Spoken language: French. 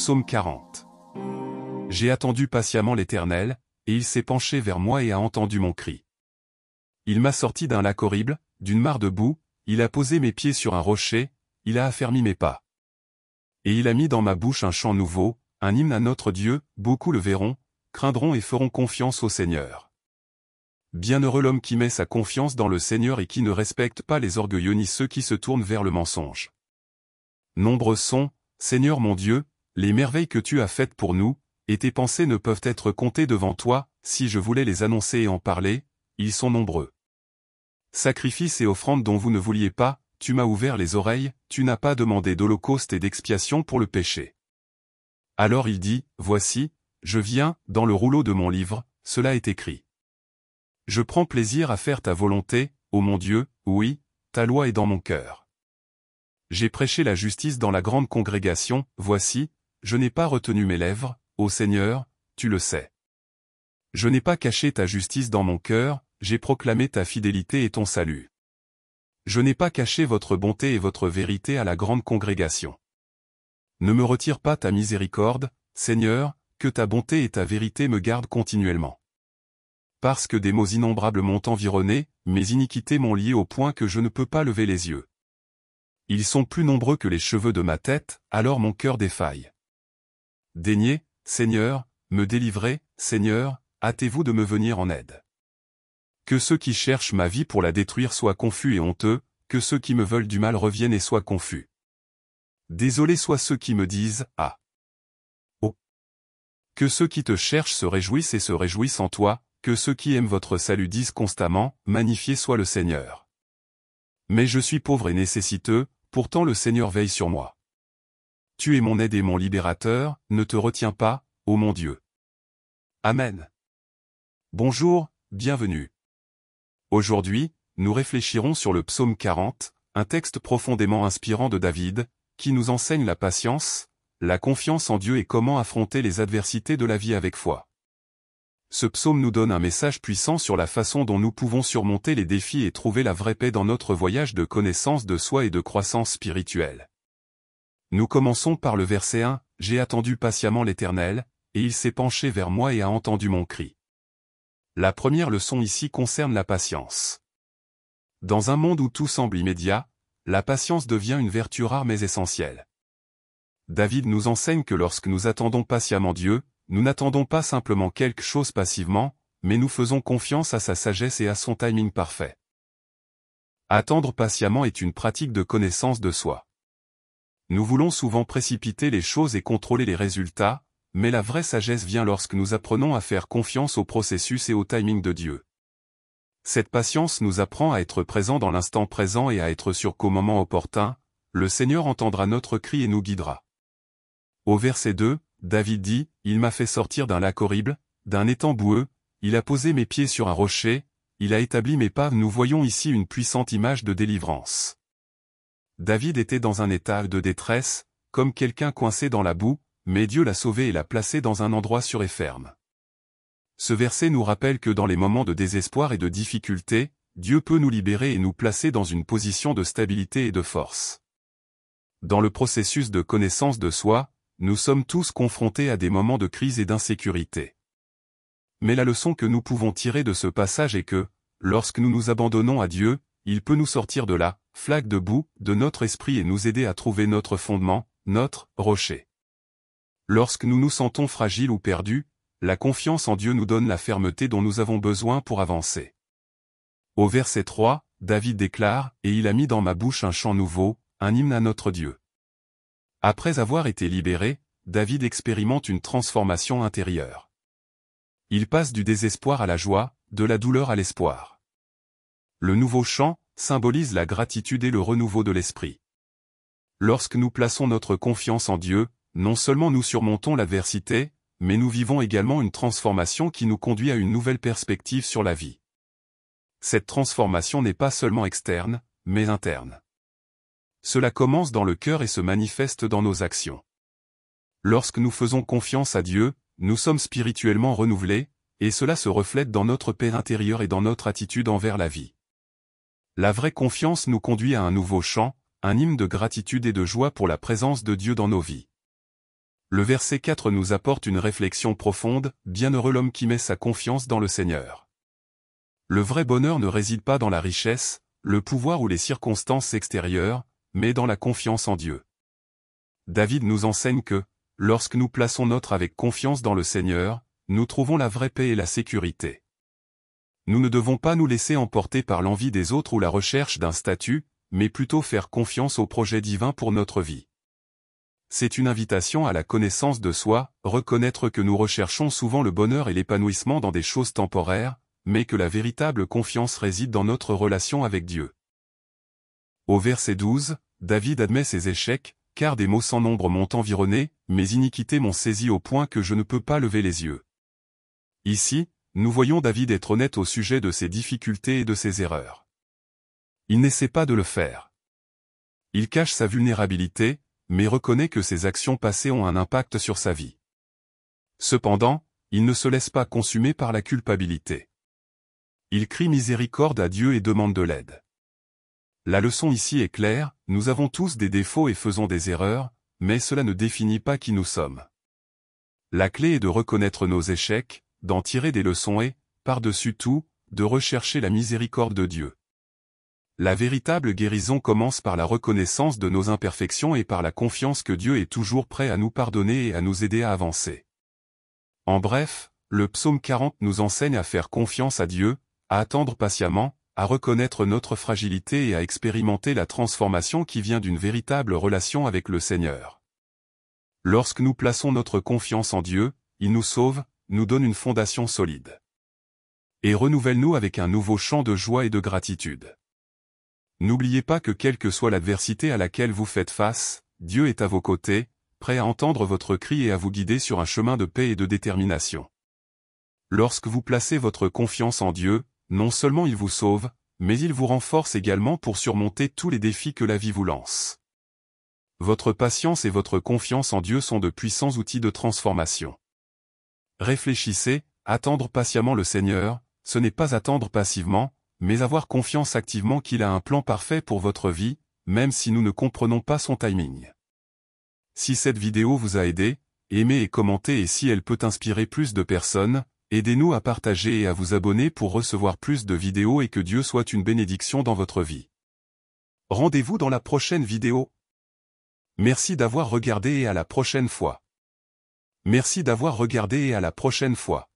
Psaume 40. J'ai attendu patiemment l'Éternel, et il s'est penché vers moi et a entendu mon cri. Il m'a sorti d'un lac horrible, d'une mare de boue, il a posé mes pieds sur un rocher, il a affermi mes pas. Et il a mis dans ma bouche un chant nouveau, un hymne à notre Dieu, beaucoup le verront, craindront et feront confiance au Seigneur. Bienheureux l'homme qui met sa confiance dans le Seigneur et qui ne respecte pas les orgueilleux ni ceux qui se tournent vers le mensonge. Nombreux sont, Seigneur mon Dieu, les merveilles que tu as faites pour nous, et tes pensées ne peuvent être comptées devant toi, si je voulais les annoncer et en parler, ils sont nombreux. Sacrifices et offrandes dont vous ne vouliez pas, tu m'as ouvert les oreilles, tu n'as pas demandé d'holocauste et d'expiation pour le péché. Alors il dit, voici, je viens, dans le rouleau de mon livre, cela est écrit. Je prends plaisir à faire ta volonté, ô mon Dieu, oui, ta loi est dans mon cœur. J'ai prêché la justice dans la grande congrégation, voici, je n'ai pas retenu mes lèvres, ô Seigneur, tu le sais. Je n'ai pas caché ta justice dans mon cœur, j'ai proclamé ta fidélité et ton salut. Je n'ai pas caché votre bonté et votre vérité à la grande congrégation. Ne me retire pas ta miséricorde, Seigneur, que ta bonté et ta vérité me gardent continuellement. Parce que des maux innombrables m'ont environné, mes iniquités m'ont lié au point que je ne peux pas lever les yeux. Ils sont plus nombreux que les cheveux de ma tête, alors mon cœur défaille. Daignez, Seigneur, me délivrer, Seigneur, hâtez-vous de me venir en aide. Que ceux qui cherchent ma vie pour la détruire soient confus et honteux, que ceux qui me veulent du mal reviennent et soient confus. Désolés soient ceux qui me disent « Ah !» Oh ! Que ceux qui te cherchent se réjouissent et se réjouissent en toi, que ceux qui aiment votre salut disent constamment « Magnifié soit le Seigneur !» Mais je suis pauvre et nécessiteux, pourtant le Seigneur veille sur moi. Tu es mon aide et mon libérateur, ne te retiens pas, ô mon Dieu. Amen. Bonjour, bienvenue. Aujourd'hui, nous réfléchirons sur le psaume 40, un texte profondément inspirant de David, qui nous enseigne la patience, la confiance en Dieu et comment affronter les adversités de la vie avec foi. Ce psaume nous donne un message puissant sur la façon dont nous pouvons surmonter les défis et trouver la vraie paix dans notre voyage de connaissance de soi et de croissance spirituelle. Nous commençons par le verset 1, « J'ai attendu patiemment l'Éternel, et il s'est penché vers moi et a entendu mon cri. » La première leçon ici concerne la patience. Dans un monde où tout semble immédiat, la patience devient une vertu rare mais essentielle. David nous enseigne que lorsque nous attendons patiemment Dieu, nous n'attendons pas simplement quelque chose passivement, mais nous faisons confiance à sa sagesse et à son timing parfait. Attendre patiemment est une pratique de connaissance de soi. Nous voulons souvent précipiter les choses et contrôler les résultats, mais la vraie sagesse vient lorsque nous apprenons à faire confiance au processus et au timing de Dieu. Cette patience nous apprend à être présent dans l'instant présent et à être sûr qu'au moment opportun, le Seigneur entendra notre cri et nous guidera. Au verset 2, David dit, « Il m'a fait sortir d'un lac horrible, d'un étang boueux, il a posé mes pieds sur un rocher, il a établi mes pas ». Nous voyons ici une puissante image de délivrance. David était dans un état de détresse, comme quelqu'un coincé dans la boue, mais Dieu l'a sauvé et l'a placé dans un endroit sûr et ferme. Ce verset nous rappelle que dans les moments de désespoir et de difficulté, Dieu peut nous libérer et nous placer dans une position de stabilité et de force. Dans le processus de connaissance de soi, nous sommes tous confrontés à des moments de crise et d'insécurité. Mais la leçon que nous pouvons tirer de ce passage est que, lorsque nous nous abandonnons à Dieu, il peut nous sortir de la flaque de boue de notre esprit et nous aider à trouver notre fondement, notre rocher. Lorsque nous nous sentons fragiles ou perdus, la confiance en Dieu nous donne la fermeté dont nous avons besoin pour avancer. Au verset 3, David déclare, « Et il a mis dans ma bouche un chant nouveau, un hymne à notre Dieu. » Après avoir été libéré, David expérimente une transformation intérieure. Il passe du désespoir à la joie, de la douleur à l'espoir. Le nouveau chant symbolise la gratitude et le renouveau de l'esprit. Lorsque nous plaçons notre confiance en Dieu, non seulement nous surmontons l'adversité, mais nous vivons également une transformation qui nous conduit à une nouvelle perspective sur la vie. Cette transformation n'est pas seulement externe, mais interne. Cela commence dans le cœur et se manifeste dans nos actions. Lorsque nous faisons confiance à Dieu, nous sommes spirituellement renouvelés, et cela se reflète dans notre paix intérieure et dans notre attitude envers la vie. La vraie confiance nous conduit à un nouveau chant, un hymne de gratitude et de joie pour la présence de Dieu dans nos vies. Le verset 4 nous apporte une réflexion profonde, « Bienheureux l'homme qui met sa confiance dans le Seigneur ». Le vrai bonheur ne réside pas dans la richesse, le pouvoir ou les circonstances extérieures, mais dans la confiance en Dieu. David nous enseigne que, lorsque nous plaçons notre avec confiance dans le Seigneur, nous trouvons la vraie paix et la sécurité. Nous ne devons pas nous laisser emporter par l'envie des autres ou la recherche d'un statut, mais plutôt faire confiance au projet divin pour notre vie. C'est une invitation à la connaissance de soi, reconnaître que nous recherchons souvent le bonheur et l'épanouissement dans des choses temporaires, mais que la véritable confiance réside dans notre relation avec Dieu. Au verset 12, David admet ses échecs, « Car des maux sans nombre m'ont environné, mes iniquités m'ont saisi au point que je ne peux pas lever les yeux. » Ici, nous voyons David être honnête au sujet de ses difficultés et de ses erreurs. Il n'essaie pas de le faire. Il cache sa vulnérabilité, mais reconnaît que ses actions passées ont un impact sur sa vie. Cependant, il ne se laisse pas consumer par la culpabilité. Il crie miséricorde à Dieu et demande de l'aide. La leçon ici est claire, nous avons tous des défauts et faisons des erreurs, mais cela ne définit pas qui nous sommes. La clé est de reconnaître nos échecs, d'en tirer des leçons et, par-dessus tout, de rechercher la miséricorde de Dieu. La véritable guérison commence par la reconnaissance de nos imperfections et par la confiance que Dieu est toujours prêt à nous pardonner et à nous aider à avancer. En bref, le psaume 40 nous enseigne à faire confiance à Dieu, à attendre patiemment, à reconnaître notre fragilité et à expérimenter la transformation qui vient d'une véritable relation avec le Seigneur. Lorsque nous plaçons notre confiance en Dieu, il nous sauve, nous donne une fondation solide. Et renouvelle-nous avec un nouveau chant de joie et de gratitude. N'oubliez pas que quelle que soit l'adversité à laquelle vous faites face, Dieu est à vos côtés, prêt à entendre votre cri et à vous guider sur un chemin de paix et de détermination. Lorsque vous placez votre confiance en Dieu, non seulement il vous sauve, mais il vous renforce également pour surmonter tous les défis que la vie vous lance. Votre patience et votre confiance en Dieu sont de puissants outils de transformation. Réfléchissez, attendre patiemment le Seigneur, ce n'est pas attendre passivement, mais avoir confiance activement qu'il a un plan parfait pour votre vie, même si nous ne comprenons pas son timing. Si cette vidéo vous a aidé, aimez et commentez, et si elle peut inspirer plus de personnes, aidez-nous à partager et à vous abonner pour recevoir plus de vidéos et que Dieu soit une bénédiction dans votre vie. Rendez-vous dans la prochaine vidéo. Merci d'avoir regardé et à la prochaine fois. Merci d'avoir regardé et à la prochaine fois.